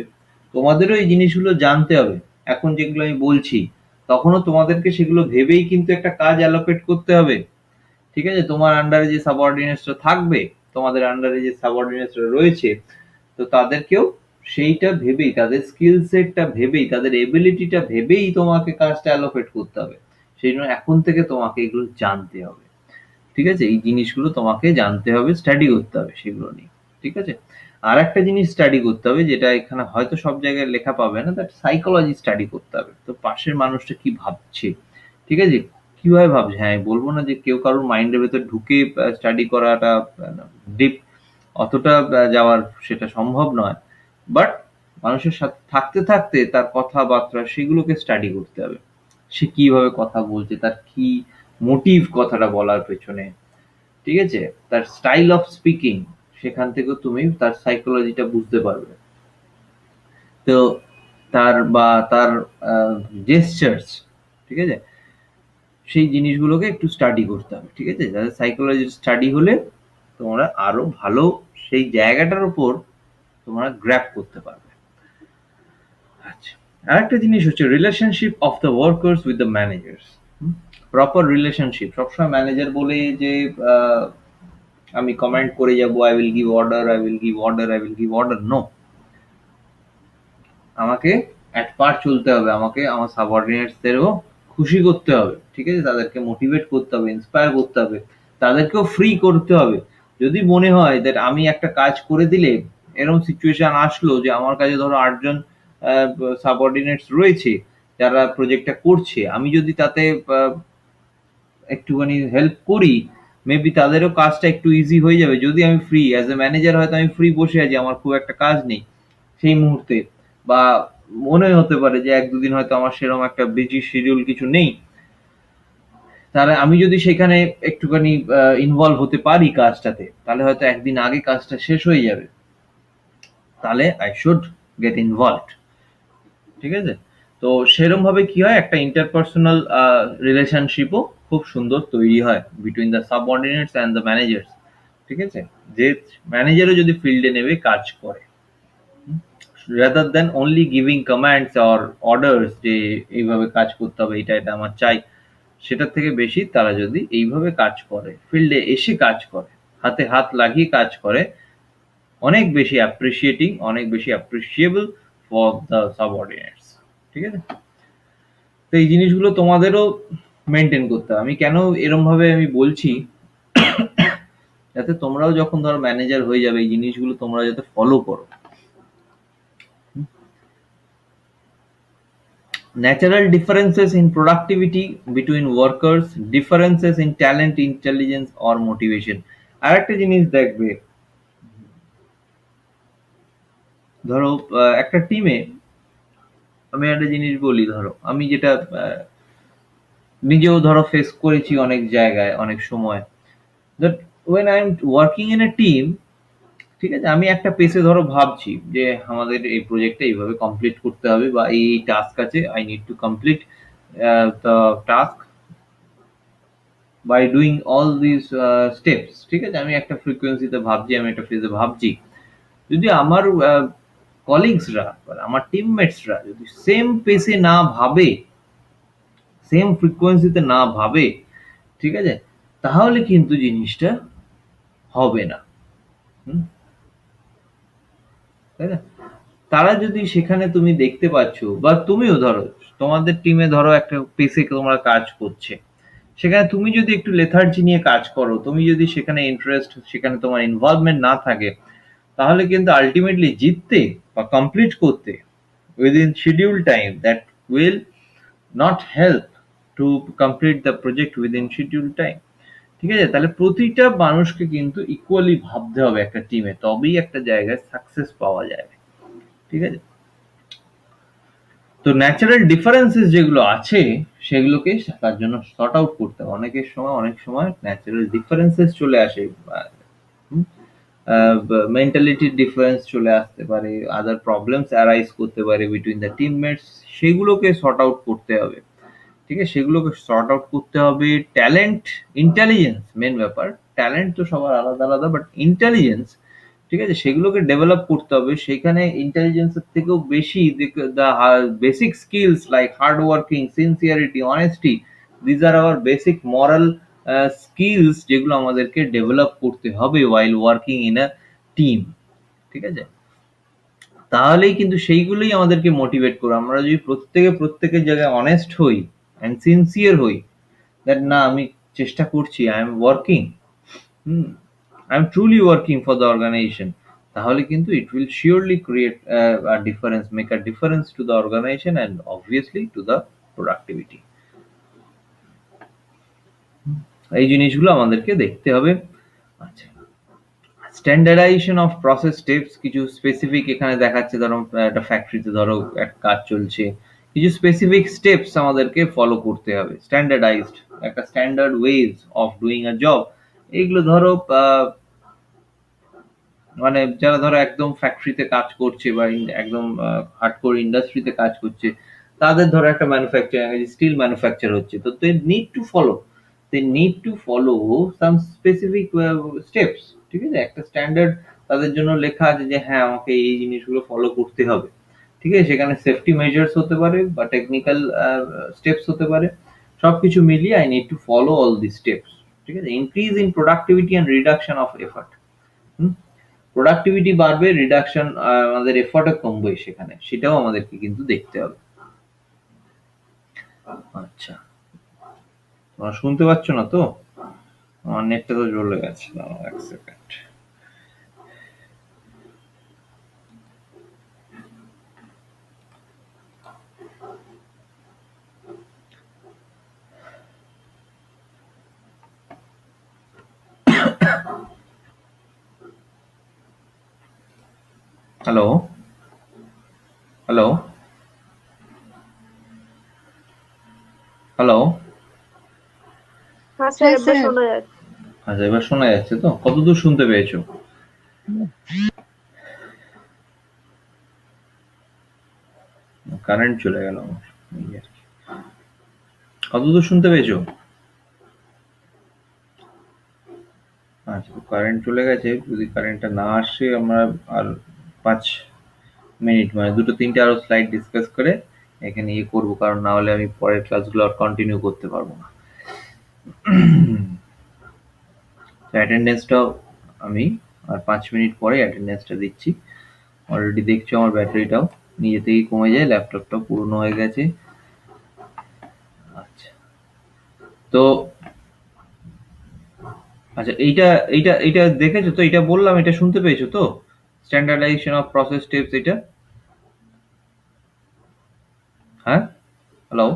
তোমাদেরও এই জিনিসগুলো জানতে হবে। এখন যেগুলো আমি বলছি, তখনও তোমাদেরকে সেগুলো ভেবেই কিন্তু একটা কাজ অ্যালোকেট করতে হবে। ঠিক আছে? তোমার আন্ডারে যে সাবঅর্ডিনেটসরা থাকবে, তোমাদের আন্ডারে যে সাবঅর্ডিনেটসরা রয়েছে, তো তাদেরকেও সেইটা ভেবেই, তাদের স্কিল সেটটা ভেবেই, তাদের এবিলিটিটা ভেবেই তোমাকে কাজটা অ্যালোকেট করতে হবে। সেই জন্য এখন থেকে তোমাকে এগুলো জানতে হবে। ঠিক আছে? এই জিনিসগুলো তোমাকে জানতে হবে, স্টাডি করতে হবে সেগুলো নিয়ে। ঠিক আছে? আরেকটা জিনিস স্টাডি করতে হবে, যেটা এখানে হয়তো সব জায়গায় লেখা পাবে না, দ্যাট সাইকোলজি স্টাডি করতে হবে। তো পাশের মানুষটা কি ভাবছে? ঠিক আছে? কিভাবে ভাবছে? হ্যাঁ, বলব না যে কেউ কারোর মাইন্ডের ভেতর ঢুকে স্টাডি করাটা ডিপ, অতটা যাওয়ার সেটা সম্ভব নয়। বাট মানুষের সাথে থাকতে, থাকতে তার কথাবার্তা সেগুলোকে স্টাডি করতে হবে। সে কিভাবে কথা বলছে, তার কি মোটিভ কথাটা বলার পেছনে। ঠিক আছে? তার স্টাইল অফ স্পিকিং, সেখান থেকেও তুমি তার সাইকোলজিটা বুঝতে পারবে। তো তার জেস্চার্স, ঠিক আছে? সেই জিনিসগুলোকে একটু স্টাডি করতে হবে। ঠিক আছে? যাদের সাইকোলজি স্টাডি হলে তোমরা আরো ভালো সেই জায়গাটার উপর তোমরা গ্র্যাব করতে পারবে। আচ্ছা। আরেকটা জিনিস হচ্ছে relationship of the workers with the managers. Proper relationship. সবসময় ম্যানেজার বলে যে আহ, আমি কমেন্ট করে যাব, I will give order, I will give order, I will give order, no. আমাকে অ্যাট পার চলতে হবে, আমাকে আমার সাবঅর্ডিনেটসদেরও খুশি করতে হবে। ঠিক আছে? তাদেরকে মোটিভেট করতে হবে, ইন্সপায়ার করতে হবে, তাদেরকেও ফ্রি করতে হবে। যদি মনে হয় দ্যাট আমি একটা কাজ করে দিলে, এরকম সিচুয়েশন আসলো যে আমার কাছে ধরো ৮ জন সাবঅর্ডিনেটস রয়েছে যারা প্রজেক্টটা করছে, আমি যদি তাতে একটুখানি হেল্প করি, মেবি তাদেরও কাজটা একটু ইজি হয়ে যাবে। যদি আমি ফ্রি অ্যাজ এ ম্যানেজার, হয়তো আমি ফ্রি বসে আছি, আমার খুব একটা কাজ নেই সেই মুহূর্তে, বা মনে হতে পারে যে ১-২ দিন হয়তো আমার সেরকম একটা বিজি শিডিউল কিছু নেই। তাহলে আমি যদি সেখানে একটুখানি ইনভলভ হতে পারি কাজটাতে, তাহলে হয়তো ১ দিন আগে কাজটা শেষ হয়ে যাবে। তাহলে আই শুড গেট ইনভলভড। ঠিক আছে? তো সেরকম ভাবে কি হয়, একটা ইন্টারপার্সোনাল রিলেশনশিপও খুব সুন্দর তৈরি হয় between the সাবঅর্ডিনেটস and the managers. ঠিক আছে? যে ম্যানেজারও যদি ফিল্ডে নেবে কাজ করে, rather then only giving commands or orders যে এইভাবে কাজ করতে হবে, এটা এটা আমার চাই, সেটার থেকে বেশি তারা যদি এইভাবে কাজ করে, ফিল্ডে এসে কাজ করে, হাতে হাত লাগিয়ে কাজ করে, অনেক বেশি অ্যাপ্রিসিয়েটিং, অনেক বেশি অ্যাপ্রিসিয়েবল ফর দ্য সাবঅর্ডিনেটস। ঠিক আছে? তো এই জিনিসগুলো তোমাদেরও মেনটেন করতে হবে। আমি কেন এরম ভাবে আমি বলছি, যাতে তোমরাও যখন ধরো ম্যানেজার হয়ে যাবে, এই জিনিসগুলো তোমরা যাতে ফলো করো। Natural differences in productivity between workers, differences in talent, intelligence or motivation. আরেকটা জিনিস দেখবে, ধরো একটা টিমে, আমি একটা জিনিস বলি, ধরো আমি যেটা নিজেও ধরো ফেস করেছি অনেক জায়গায়, অনেক সময়, that when I am working in a team, ঠিক আছে? আমি একটা পেসে ধরো ভাবছি যে আমাদের এই প্রজেক্টটা এইভাবে কমপ্লিট করতে হবে, বা এই টাস্ক আছে, I need to complete the task by doing all this steps. ঠিক আছে? আমি একটা ফ্রিকোয়েন্সিতে ভাবছি, আমি একটা ফেজে ভাবছি। যদি আমার কলিগসরা, আমার টিমমেটসরা যদি সেম পেসে না ভাবে, সেম ফ্রিকোয়েন্সিতে না ভাবে, ঠিক আছে, তাহলে কিন্তু জিনিসটা হবে না। হুম, তাই না? তারা যদি সেখানে তুমি দেখতে পাচ্ছ, বা তুমিও ধরো তোমাদের টিমে ধরো একটা পেসে তোমরা কাজ করছে, সেখানে তুমি যদি একটু লেথার্জি নিয়ে কাজ করো, তুমি যদি সেখানে ইন্টারেস্ট, সেখানে তোমার ইনভলভমেন্ট না থাকে, তাহলে কিন্তু আলটিমেটলি জিততে বা কমপ্লিট করতে within scheduled time, that will not help to complete the project within scheduled time. ঠিক আছে? তাহলে প্রতিটা মানুষকে কিন্তু ইকুয়ালি ভাবতে হবে একটা টিমে, তবেই একটা জায়গায় সাকসেস পাওয়া যাবে। ঠিক আছে? তো ন্যাচারাল ডিফারেন্সেস যেগুলো আছে সেগুলোকে তার জন্য সর্ট আউট করতে হবে। অনেক সময় ন্যাচারাল ডিফারেন্সেস চলে আসে। মেন্টালিটির ডিফারেন্স চলে আসতে পারে, আদার প্রবলেমস অ্যারাইজ করতে পারে বিটুইন দ্য টিমমেটস, সেগুলোকে সর্ট আউট করতে হবে। ঠিক আছে? সেগুলোকে সর্ট আউট করতে হবে। ট্যালেন্ট, ইন্টেলিজেন্স মেন ব্যাপার। ট্যালেন্ট তো সবার আলাদা আলাদা, বাট ইন্টেলিজেন্স, ঠিক আছে, সেগুলোকে ডেভেলপ করতে হবে। সেখানে ইন্টেলিজেন্সের থেকেও বেশি the basic skills like hard working, sincerity, honesty, these are our basic moral skills, যেগুলো আমাদেরকে ডেভেলপ করতে হবে while working in a team. ঠিক আছে? তাহলেই কিন্তু সেইগুলোই আমাদেরকে মোটিভেট করবে। আমরা যদি প্রত্যেকের জায়গায় অনেস্ট হই অ্যান্ড সিনসিয়ার হই, দ্যাট না আমি চেষ্টা করছি, I am working, I am truly working for the organisation, তাহলে কিন্তু it will surely create a difference, make a difference to the organisation and obviously to the productivity. এই জিনিসগুলো আমাদেরকে দেখতে হবে। আচ্ছা, স্ট্যান্ডার্ডাইজেশন অফ প্রসেস স্টেপস, কিছু স্পেসিফিক এখানে দেখাচ্ছে। ধরো একটা ফ্যাক্টরিতে ধরো একটা কাজ চলছে, কিছু স্পেসিফিক স্টেপস আমাদেরকে ফলো করতে হবে। স্ট্যান্ডার্ডাইজড একটা standard ways of doing a job. এইগুলো ধরো মানে যারা ধরো একদম ফ্যাক্টরিতে কাজ করছে বা একদম হার্ডকোর ইন্ডাস্ট্রিতে কাজ করছে, তাদের ধরো একটা ম্যানুফ্যাকচারিং স্টিল ম্যানুফ্যাকচার হচ্ছে, তো they need to follow some specific steps. ঠিক আছে? একটা স্ট্যান্ডার্ড তাদের জন্য লেখা আছে যে হ্যাঁ আমাকে এই জিনিসগুলো ফলো করতে হবে। ঠিক আছে? সেখানে সেফটি মেজার্স হতে পারে বা টেকনিক্যাল স্টেপস হতে পারে, সবকিছু মিলিয়ে I need to follow all the steps. ঠিক আছে? Increase in productivity and reduction of effort. Productivity বাড়বে, রিডাকশন আমাদের এফর্টও কমবে, সেখানে সেটাও আমাদেরকে কিন্তু দেখতে হবে। আচ্ছা, তোমরা শুনতে পাচ্ছ না তো? আমার নেটটা তো চলে গেছে, দাঁড়াও এক সেকেন্ড। Hello, hello, hello. হ্যাঁ স্যার, হ্যাঁ এবার স্যার। শোনা যাচ্ছে। আচ্ছা, এবার শোনা যাচ্ছে তো? কতদূর শুনতে পেয়েছো? কারেন্ট চলে গেল আমার, এই আর কি। কতদূর শুনতে পেয়েছো? আচ্ছা, কারেন্ট চলে গেছে। যদি কারেন্টটা না আসে, আমরা আর 5 মিনিট, মানে 2-3টে আরো স্লাইড ডিসকাস করে এখানে ইয়ে করবো, কারণ না হলে আমি পরের ক্লাসগুলো আর কন্টিনিউ করতে পারবো না। অ্যাটেন্ডেন্সটাও আমি আর 5 মিনিট পরে অ্যাটেন্ডেন্সটা দিচ্ছি। অলরেডি দেখছো আমার ব্যাটারিটাও নিজে থেকেই কমে যায়, ল্যাপটপটাও পুরনো হয়ে গেছে। আচ্ছা, তো আচ্ছা, এইটা এইটা এইটা দেখেছো তো? এটা বললাম, এটা শুনতে পেয়েছো তো? স্ট্যান্ডার্ডাইজেশন অফ প্রসেস স্টেপস, এটা? হ্যাঁ, হ্যালো,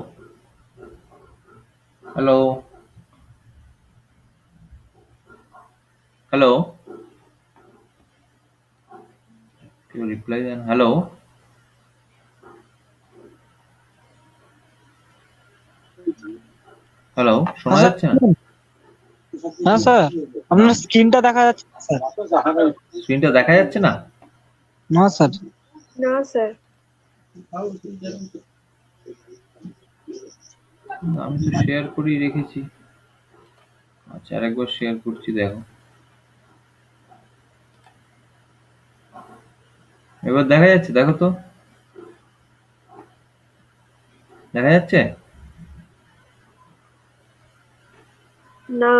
হ্যালো, হ্যালো, কেউ রিপ্লাই দেন? হ্যালো, হ্যালো, শোনা হ্যাঁ যাচ্ছে না? স্যার, হ্যাঁ স্যার, আপনার স্ক্রিনটা দেখা যাচ্ছে না, স্যার। স্ক্রিনটা দেখা যাচ্ছে না? না স্যার। না স্যার। আমি তো শেয়ার করেই রেখেছি। আচ্ছা, আরেকবার শেয়ার করছি, দেখো। এবার দেখা যাচ্ছে, দেখো তো, দেখা যাচ্ছে? না,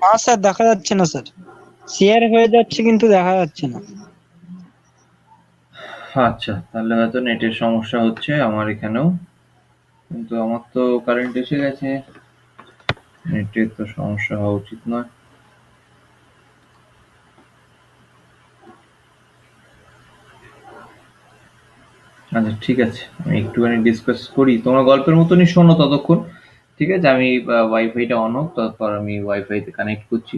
হ্যাঁ স্যার, দেখা যাচ্ছে না স্যার, শেয়ার হয়ে যাচ্ছে কিন্তু দেখা যাচ্ছে না। আচ্ছা, তাহলে হয়তো নেটের সমস্যা হচ্ছে আমার এখানেও, কিন্তু আমার তো কারেন্ট এসে গেছে, নেটের তো সমস্যা হওয়া উচিত নয়। আচ্ছা ঠিক আছে, আমি একটুখানি ডিসকাস করি, তোমরা গল্পের মতনই শোনো ততক্ষণ। ঠিক আছে, আমি ওয়াইফাইটা অন হোক, তারপর আমি ওয়াইফাইতে কানেক্ট করছি।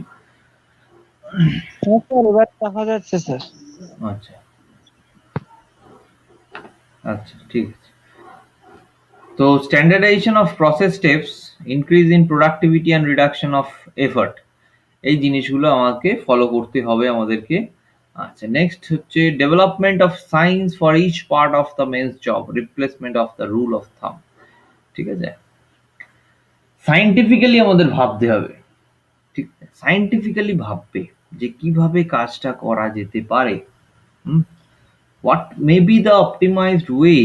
হ্যাঁ স্যার, এবার দেখা যাচ্ছে স্যার। আচ্ছা আচ্ছা, ঠিক আছে। তো standardisation of process steps, increase in productivity and reduction of effort, এই জিনিসগুলো আমাকে ফলো করতে হবে আমাদেরকে। আচ্ছা, নেক্সট হচ্ছে development of science for each part of the men's job, replacement of the rule of thumb. ঠিক আছে, সায়েন্টিফিক্যালি আমাদের ভাবতে হবে। ঠিক সায়েন্টিফিক্যালি ভাববে যে কিভাবে কাজটা করা যেতে পারে, what may be the optimized way,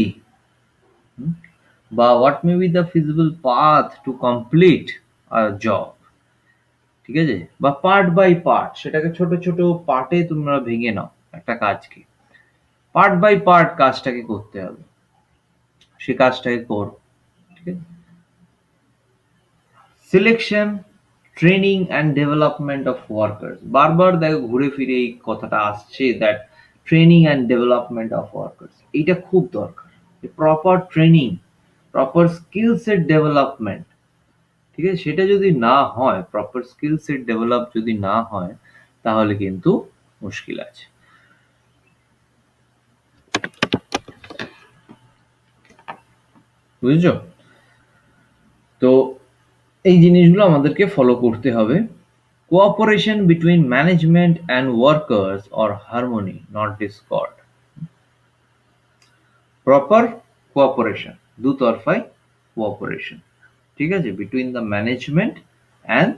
বা what may be the feasible path to complete a job. ঠিক আছে, বা পার্ট বাই পার্ট, সেটাকে ছোট ছোট পার্টে তোমরা ভেঙে নাও একটা কাজকে, পার্ট বাই পার্ট কাজটাকে করতে হবে, সে কাজটাকে করো। ঠিক আছে, selection, training and development of workers, বারবার দেখো ঘুরে ফিরে এই কথাটা আসছে, that training and development of workers, এইটা খুব দরকার। Proper training, proper skill set development, ঠিক আছে, সেটা যদি না হয়, প্রপার স্কিল সেট ডেভেলপ যদি না হয়, তাহলে কিন্তু মুশকিল আছে। বুঝছো? তো এই জিনিসগুলো আমাদেরকে ফলো করতে হবে। Cooperation between management and workers or harmony not discord, proper cooperation, দুতরফায় কোঅপারেশন, ঠিক আছে, between the management and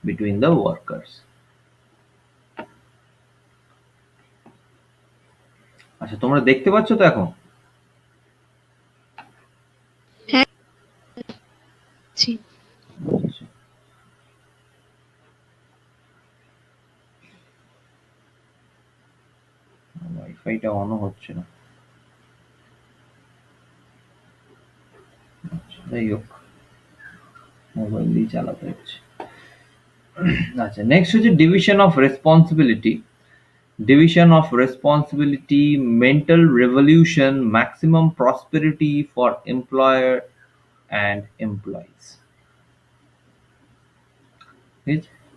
between the workers. আচ্ছা, তোমরা দেখতে পাচ্ছ তো এখন? হ্যাঁ, জি। আচ্ছা। ওয়াইফাইটা অনও হচ্ছে না। আচ্ছা, যাই হোক, মোবাইল দিয়ে চালাতে হচ্ছে। আচ্ছা, নেক্সট হচ্ছে division of responsibility, division of responsibility, mental revolution, maximum prosperity for employer and employees.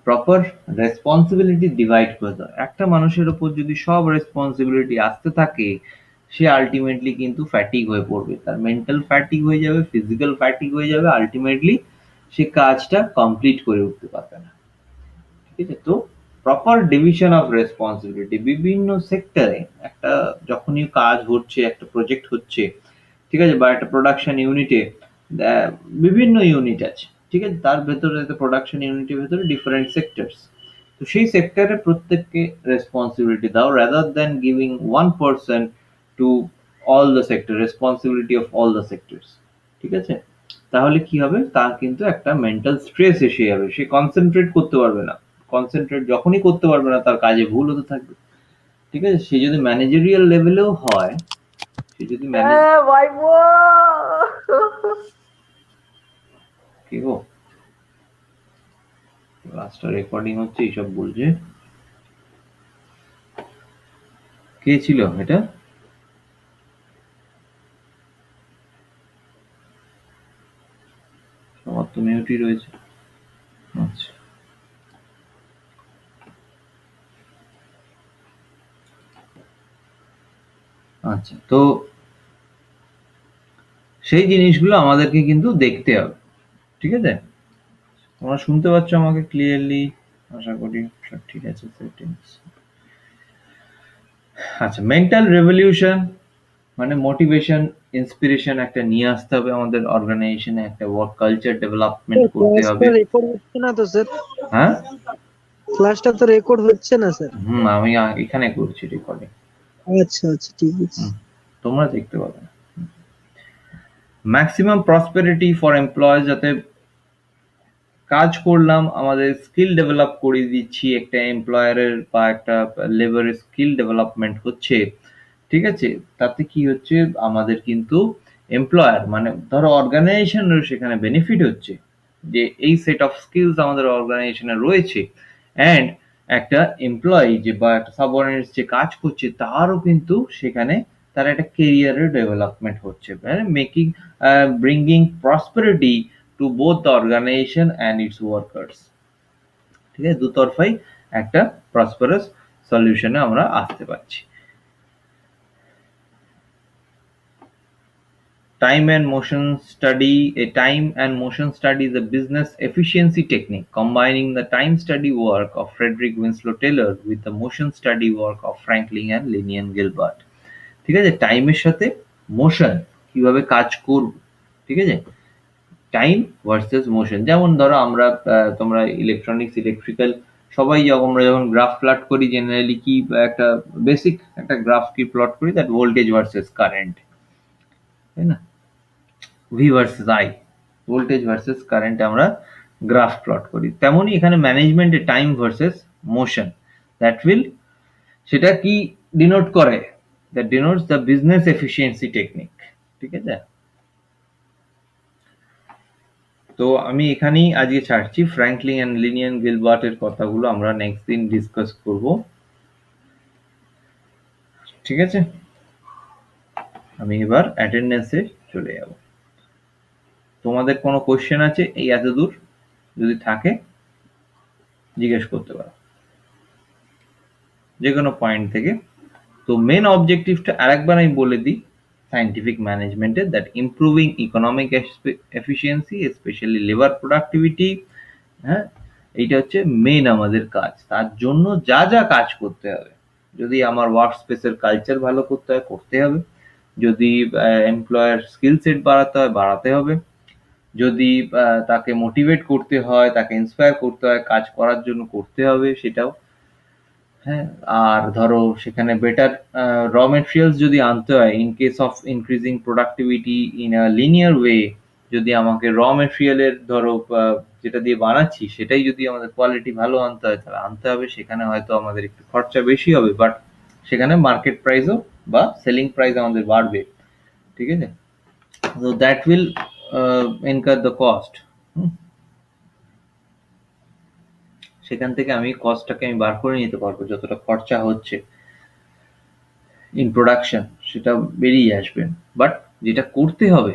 Proper responsibility divide করে দাও। একটা মানুষের উপর যদি সব রেসপন্সিবিলিটি আসতে থাকে, সে আলটিমেটলি কিন্তু ফ্যাটিক হয়ে পড়বে, তার মেন্টাল ফ্যাটিক হয়ে যাবে, ফিজিক্যাল ফ্যাটিক হয়ে যাবে, আলটিমেটলি সে কাজটা কমপ্লিট করে উঠতে পারবে না। ঠিক আছে, তো প্রপার ডিভিশন অফ রেসপন্সিবিলিটি, বিভিন্ন সেক্টরে একটা যখনই কাজ হচ্ছে, একটা প্রজেক্ট হচ্ছে, ঠিক আছে, বা একটা প্রোডাকশন ইউনিটে বিভিন্ন ইউনিট আছে, ঠিক আছে, তার ভেতরে প্রোডাকশন ইউনিটের ভেতরে ডিফারেন্ট সেক্টরস, তো সেই সেক্টরে প্রত্যেককে রেসপন্সিবিলিটি দাও, rather than giving one person to all the sector, responsibility of all the sectors. ঠিক আছে, তাহলে কি হবে, তার কিন্তু একটা মেন্টাল স্ট্রেস এসে যাবে, সে কনসেন্ট্রেট করতে পারবে না, কনসেন্ট্রেট যখনই করতে পারবে না, তার কাজে ভুল হতে থাকবে। ঠিক আছে, সে যদি ম্যানেজারিয়াল লেভেলেও হয়, সে যদি ম্যানেজ, ভাইবো। কি গো, ক্লাসটা রেকর্ডিং হচ্ছে, এইসব বলছে, কে ছিল এটা? সবার তো মিউটই রয়েছে। আচ্ছা, আচ্ছা, তো সেই জিনিসগুলো আমাদেরকে কিন্তু দেখতে হবে। ঠিক আছে, তোমরা শুনতে পাচ্ছ আমাকে ক্লিয়ারলি? আশা করি সব ঠিক আছে সেটিংস। আচ্ছা, মেন্টাল রেভলিউশন মানে মোটিভেশন, ইন্সপিরেশন একটা নিয়ে আসতে হবে আমাদের অর্গানাইজেশনে, একটা ওয়ার্ক কালচার ডেভেলপমেন্ট করতে হবে। ক্লাসটা রেকর্ড হচ্ছে না তো স্যার, হ্যাঁ, ক্লাসটা তো রেকর্ড হচ্ছে না স্যার। আমি এখানে করছি রেকর্ডিং। আচ্ছা আচ্ছা, ঠিক আছে। তোমরা দেখতে পাবে না। ম্যাক্সিমাম প্রসপেরিটি ফর এমপ্লয়িজ, যাতে কাজ করলাম, আমাদের স্কিল ডেভেলপ করিয়ে দিচ্ছি, একটা এমপ্লয়ারের বা একটা লেবারের স্কিল ডেভেলপমেন্ট হচ্ছে, ঠিক আছে? তাতে কি হচ্ছে, আমাদের কিন্তু এমপ্লয়ার মানে ধরো অর্গানাইজেশনের সেখানে বেনিফিট হচ্ছে যে এই সেট অফ স্কিলস আমাদের অর্গানাইজেশনে রয়েছে, অ্যান্ড একটা এমপ্লয়ি যে বা একটা সাবঅর্ডিনেটস যে কাজ করছে তারও কিন্তু সেখানে তার একটা কেরিয়ারের ডেভেলপমেন্ট হচ্ছে, making bringing prosperity to both the organisation and its workers. ঠিক আছে, দুতরফাই একটা প্রসপারাস সলিউশনে আমরা আসতে পারছি। Time and motion study. A time and motion study is a business efficiency technique combining the time study work of Frederick Winslow Taylor with the motion study work of Franklin and Linian Gilbert. ঠিক আছে, টাইমের সাথে মোশন কিভাবে কাজ করব, ঠিক আছে, টাইম ভার্সেস মোশন। যেমন ধরো আমরা তোমরা ইলেকট্রনিক্স ইলেকট্রিক্যাল সবাই আমরা যখন গ্রাফ প্লট করি জেনারেলি কি একটা বেসিক একটা গ্রাফ কি প্লট করি, দ্যাট ভোল্টেজ ভার্সেস কারেন্ট, তাই না, V versus I, voltage versus current আমরা গ্রাফ প্লট করি। তেমনই এখানে ম্যানেজমেন্টে time versus motion, that will সেটা কি ডিনোট করে, that denotes the business efficiency technique. ঠিক আছে, তো আমি এখানেই আজকে ছাড়ছি। ফ্র্যাঙ্কলিন অ্যান্ড লিনিয়ান গিলবার্টের কথাগুলো আমরা নেক্সট দিন ডিসকাস করব। ঠিক আছে, আমি এবার অ্যাটেন্ডেন্সে চলে যাব। তোমাদের কোনো কোশ্চেন আছে এই এত দূর? যদি থাকে জিজ্ঞেস করতে পারো যে কোনো পয়েন্ট থেকে। তো মেন অবজেক্টিভটা আরেকবার আমি বলে দিই সায়েন্টিফিক ম্যানেজমেন্টের, that improving economic efficiency specially labour productivity. হ্যাঁ, এইটা হচ্ছে মেন আমাদের কাজ। তার জন্য যা যা কাজ করতে হবে, যদি আমার ওয়ার্ক স্পেসের কালচার ভালো করতে হয় করতে হবে, যদি এমপ্লয়ার স্কিল সেট বাড়াতে হয় বাড়াতে হবে, যদি তাকে মোটিভেট করতে হয়, তাকে ইন্সপায়ার করতে হয় কাজ করার জন্য করতে হবে সেটাও। হ্যাঁ, আর ধরো সেখানে বেটার র মেটেরিয়ালস যদি আনতে হয় in case of increasing productivity in a linear way, যদি আমাকে র মেটেরিয়ালের ধরো যেটা দিয়ে বানাচ্ছি সেটাই যদি আমাদের কোয়ালিটি ভালো আনতে হয় তাহলে আনতে হবে। সেখানে হয়তো আমাদের একটু খরচা বেশি হবে, বাট সেখানে মার্কেট প্রাইসও বা সেলিং প্রাইস আমাদের বাড়বে। ঠিক আছে, তো that will incur the cost. সেখান থেকে আমি কস্টটাকে আমি বার করে নিতে পারবো, যতটা খরচা হচ্ছে ইন প্রোডাকশন সেটা বেরিয়ে আসবে। বাট যেটা করতে হবে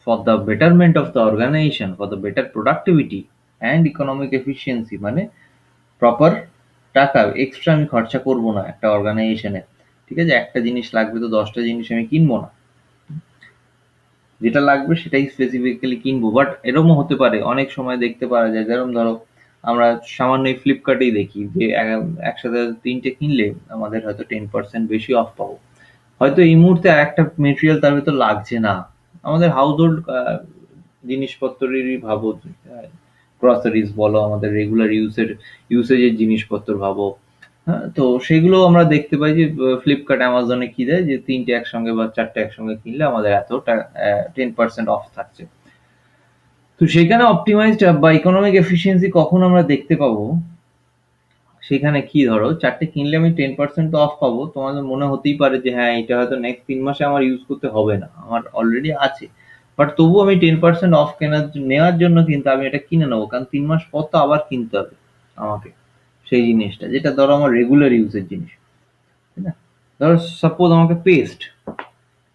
for the betterment of the organisation, for the better productivity and economic efficiency, মানে প্রপার টাকা এক্সট্রা আমি খরচা করবো না একটা অর্গানাইজেশনে। ঠিক আছে, একটা জিনিস লাগবে তো 10টা জিনিস আমি কিনবো না, যেটা লাগবে সেটাই স্পেসিফিক্যালি কিনবো। বাট এরকমও হতে পারে অনেক সময় দেখতে পাওয়া যায়, যেরকম ধরো আমরা সামান্য ফ্লিপকার্টেই দেখি যে একসাথে 3টে কিনলে আমাদের হয়তো 10% বেশি অফ পাবো। হয়তো এই মুহূর্তে আর একটা মেটেরিয়াল তার ভেতর লাগছে না, আমাদের হাউস হোল্ড জিনিসপত্রেরই ভাবো, গ্রসারিজ বলো, আমাদের রেগুলার ইউসেজের জিনিসপত্র ভাবো। হ্যাঁ, তো সেগুলো আমরা দেখতে পাই যে ফ্লিপকার্ট অ্যামাজনে কি দেয় যে 3টে একসঙ্গে বা 4টে একসঙ্গে কিনলে আমাদের এত 10% অফ থাকছে। তো সেখানে অপটিমাইজড বা ইকোনমিক এফিসিয়েন্সি কখন আমরা দেখতে পাবো, সেখানে কি ধরো 4টে কিনলে আমি 10% তো অফ পাবো, তোমাদের মনে হতেই পারে যে হ্যাঁ এটা হয়তো নেক্সট 3 মাসে আমার ইউজ করতে হবে না, আমার অলরেডি আছে, বাট তবু আমি 10% অফ নেওয়ার জন্য কিন্তু আমি এটা কিনে নেবো, কারণ 3 মাস পর তো আবার কিনতে হবে আমাকে সেই জিনিসটা, যেটা ধরো আমার রেগুলার ইউজের জিনিস, তাই না? ধরো সাপোজ আমাকে পেস্ট,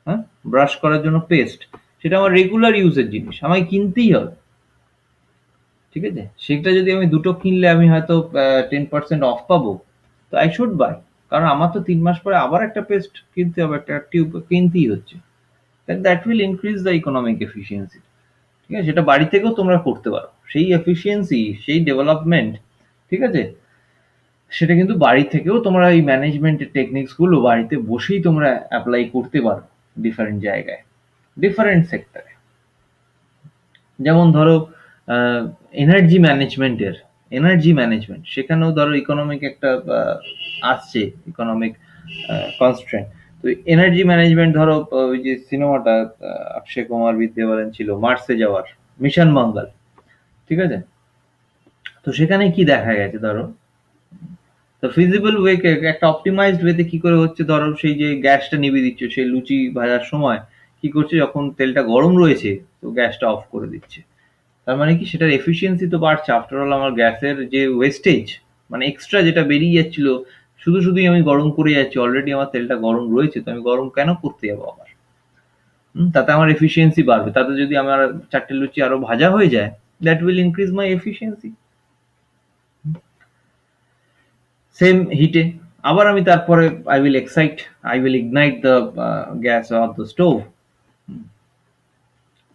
হ্যাঁ, ব্রাশ করার জন্য পেস্ট, সেটা আমার রেগুলার ইউজের জিনিস, আমায় কিনতেই হবে। ঠিক আছে, সেটা যদি আমি দুটো কিনলে আমি হয়তো 10% অফ পাবো, তো আই শুড বাই, কারণ আমার তো 3 মাস পরে আবার একটা পেস্ট কিনতে হবে, একটা টিউব কিনতেই হচ্ছে। That will increase the economic efficiency. ঠিক আছে, সেটা বাড়ি থেকেও তোমরা করতে পারো, সেই এফিসিয়েন্সি সেই ডেভেলপমেন্ট, ঠিক আছে, সেটা কিন্তু বাড়ি থেকেও তোমরা এই ম্যানেজমেন্টের টেকনিক্স গুলো বাড়িতে বসেই তোমরা অ্যাপ্লাই করতে পারো ডিফারেন্ট জায়গায়, ডিফারেন্ট সেক্টরে। যেমন ধরো এনার্জি ম্যানেজমেন্টের, এনার্জি ম্যানেজমেন্ট সেখানেও ধরো ইকোনমিক একটা আসছে, ইকোনমিক কনস্ট্রেন্ট। তো এনার্জি ম্যানেজমেন্ট ধরো ওই যে সিনেমাটা অক্ষয় কুমার বিদ্যাবালান ছিল মার্সে যাওয়ার, মিশন মঙ্গল, ঠিক আছে, তো সেখানে কি দেখা গেছে, ধরো তো ফিজিবল ওয়ে একটা অপটিমাইজড ওয়েতে কি করে হচ্ছে, ধরো সেই যে গ্যাসটা নিভিয়ে দিচ্ছ সেই লুচি ভাজার সময় কি করছে, যখন তেলটা গরম রয়েছে তো গ্যাসটা অফ করে দিচ্ছে। তার মানে কি সেটার এফিসিয়েন্সি তো বাড়ছে। আফটার অল আমার গ্যাসের যে ওয়েস্টেজ মানে এক্সট্রা যেটা বেরিয়ে যাচ্ছিল, শুধু শুধুই আমি গরম করে যাচ্ছি, অলরেডি আমার তেলটা গরম রয়েছে, তো আমি গরম কেন করতে যাবো আবার? তাতে আমার এফিসিয়েন্সি বাড়বে। তাতে যদি আমার 4টে লুচি আরো ভাজা হয়ে যায়, that will increase my efficiency. Same হিটে আবার আমি তারপরে I will ignite the gas or the stove.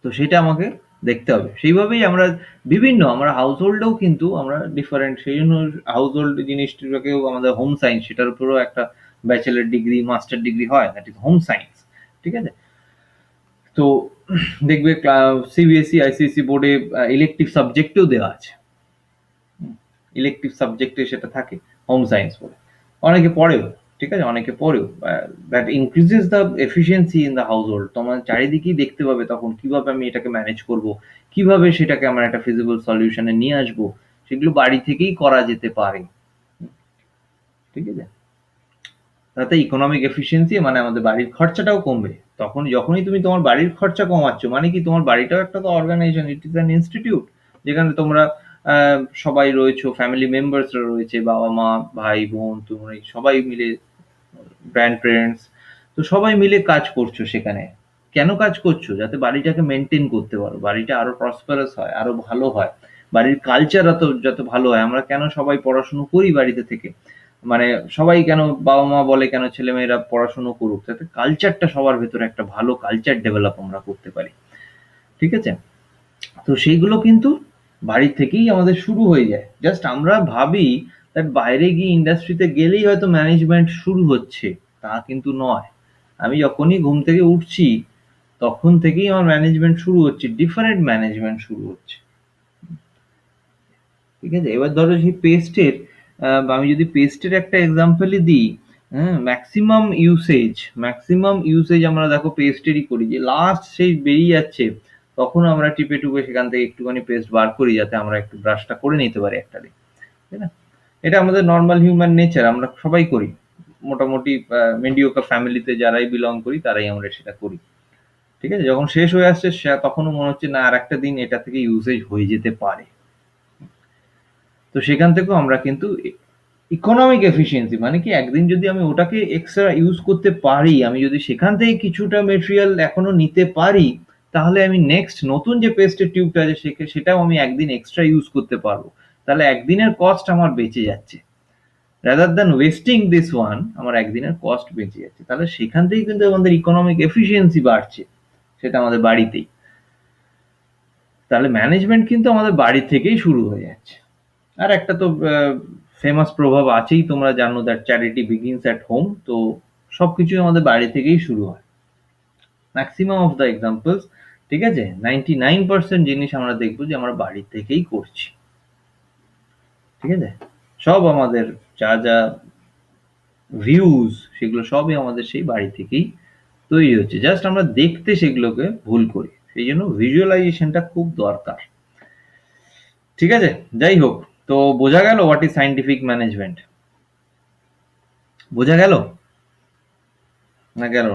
তো সেটা আমাকে দেখতে হবে। সেইভাবেই আমরা বিভিন্ন আমরা হাউস হোল্ডেও কিন্তু আমরা ডিফারেন্ট, সেই জন্য হাউস হোল্ড জিনিসটাকেও আমাদের হোম সায়েন্স, সেটার উপরেও একটা ব্যাচেলার ডিগ্রি মাস্টার ডিগ্রি হয়, দ্যাট ইজ হোম সায়েন্স। ঠিক আছে? তো দেখবে সিবিএসই আইসিএসসি বোর্ডে ইলেকটিভ সাবজেক্টেও দেওয়া আছে, ইলেকটিভ সাবজেক্টে সেটা থাকে হোম সায়েন্স বলে। অনেকে পড়েও, ঠিক আছে, অনেকে পড়েও। That increases the efficiency in the house hold. তোমার চারিদিকেই দেখতে পাবে তখন কিভাবে আমি এটাকে ম্যানেজ করব, কিভাবে সেটাকে আমার একটা ফিজিবল সলিউশনে নিয়ে আসবো, সেগুলো বাড়ি থেকেই করা যেতে পারে। ঠিক আছে? তাতে ইকোনমিক এফিসিয়েন্সি মানে আমাদের বাড়ির খরচাটাও কমবে। তখন যখনই তুমি তোমার বাড়ির খরচা কমাচ্ছ, মানে কি তোমার বাড়িটাও একটা তো organisation, it is an institute, যেখানে তোমরা সবাই রয়েছো, ফ্যামিলি মেম্বার্সরা রয়েছে, বাবা মা ভাই বোন, তুমি সবাই মিলে, গ্র্যান্ড প্যারেন্টস, তো সবাই মিলে কাজ করছো সেখানে। কেন কাজ করছো? যাতে বাড়িটাকে মেনটেন করতে পারো, বাড়িটা আরো প্রসপারাস হয়, আরো ভালো হয়, বাড়ির কালচার যত ভালো হয়। আমরা কেন সবাই পড়াশুনো করি বাড়িতে থেকে, মানে সবাই কেন বাবা মা বলে কেন ছেলেমেয়েরা পড়াশুনো করুক, যাতে কালচারটা সবার ভেতরে একটা ভালো কালচার ডেভেলপ আমরা করতে পারি। ঠিক আছে? তো সেইগুলো কিন্তু বাড়ি থেকেই আমাদের শুরু হয়ে যায়। জাস্ট আমরা ভাবি দ্যাট বাইরে গিয়ে ইন্ডাস্ট্রিতে গেলেই হয়তো ম্যানেজমেন্ট শুরু হচ্ছে, তা কিন্তু নয়। আমি যখনই ঘুম থেকে উঠছি তখন থেকেই আমার ম্যানেজমেন্ট শুরু হচ্ছে, ডিফারেন্ট ম্যানেজমেন্ট শুরু হচ্ছে। ঠিক আছে? এবার ধরো সেই পেস্টের, আমি যদি পেস্টের একটা এক্সাম্পলই দিই, হ্যাঁ, ম্যাক্সিমাম ইউসেজ আমরা দেখো পেস্টেরই করি, যে লাস্ট সেই বেরিয়ে যাচ্ছে তখন আমরা টিপে টুপে সেখান থেকে একটুখানি পেস্ট বার করি, যাতে আমরা একটু ব্রাশটা করে নিতে পারি একটা দিন। তাই না? এটা আমাদের নর্মাল হিউম্যান নেচার, আমরা সবাই করি। মোটামুটি মিডিওকার ফ্যামিলিতে যারাই বিলং করি তারাই আমরা সেটা করি। ঠিক আছে? যখন শেষ হয়ে আসছে তখনও মনে হচ্ছে না আর একটা দিন এটা থেকে ইউসেজ হয়ে যেতে পারে। তো সেখান থেকেও আমরা কিন্তু ইকোনমিক এফিসিয়েন্সি মানে কি, একদিন যদি আমি ওটাকে এক্সট্রা ইউজ করতে পারি, আমি যদি সেখান থেকে কিছুটা মেটেরিয়াল এখনো নিতে পারি, তাহলে আমি নেক্সট নতুন যে পেস্টের টিউবটা আছে সেটাও আমি একদিন এক্সট্রা ইউজ করতে পারবো। তাহলে একদিনের কস্ট আমার বেঁচে যাচ্ছে, rather than wasting this one, আমার একদিনের কস্ট বেঁচে যাচ্ছে। তাহলে সেখান থেকে কিন্তু আমাদের ইকোনমিক এফিসিয়েন্সি বাড়ছে, সেটা আমাদের বাড়িতেই। তাহলে ম্যানেজমেন্ট কিন্তু আমাদের বাড়ি থেকেই শুরু হয়ে যাচ্ছে। আর একটা তো ফেমাস প্রভাব আছেই, তোমরা জানো, that charity begins at home. তো সবকিছুই আমাদের বাড়ি থেকেই শুরু হয়, ম্যাক্সিমাম অফ দ্য এক্সাম্পলস। ঠিক আছে? 99% জিনিস আমরা দেখবো যে আমরা বাড়ি থেকেই করছি। ঠিক আছে? সব আমাদের যা যা ভিউজ সেগুলো সবই আমাদের সেই বাড়ি থেকেই তৈরি হচ্ছে, জাস্ট আমরা দেখতে সেগুলোকে ভুল করি। সেই জন্য ভিজুয়ালাইজেশনটা খুব দরকার। ঠিক আছে? যাই হোক, তো বোঝা গেল হোয়াট ইজ সায়েন্টিফিক ম্যানেজমেন্ট? বোঝা গেল না গেল?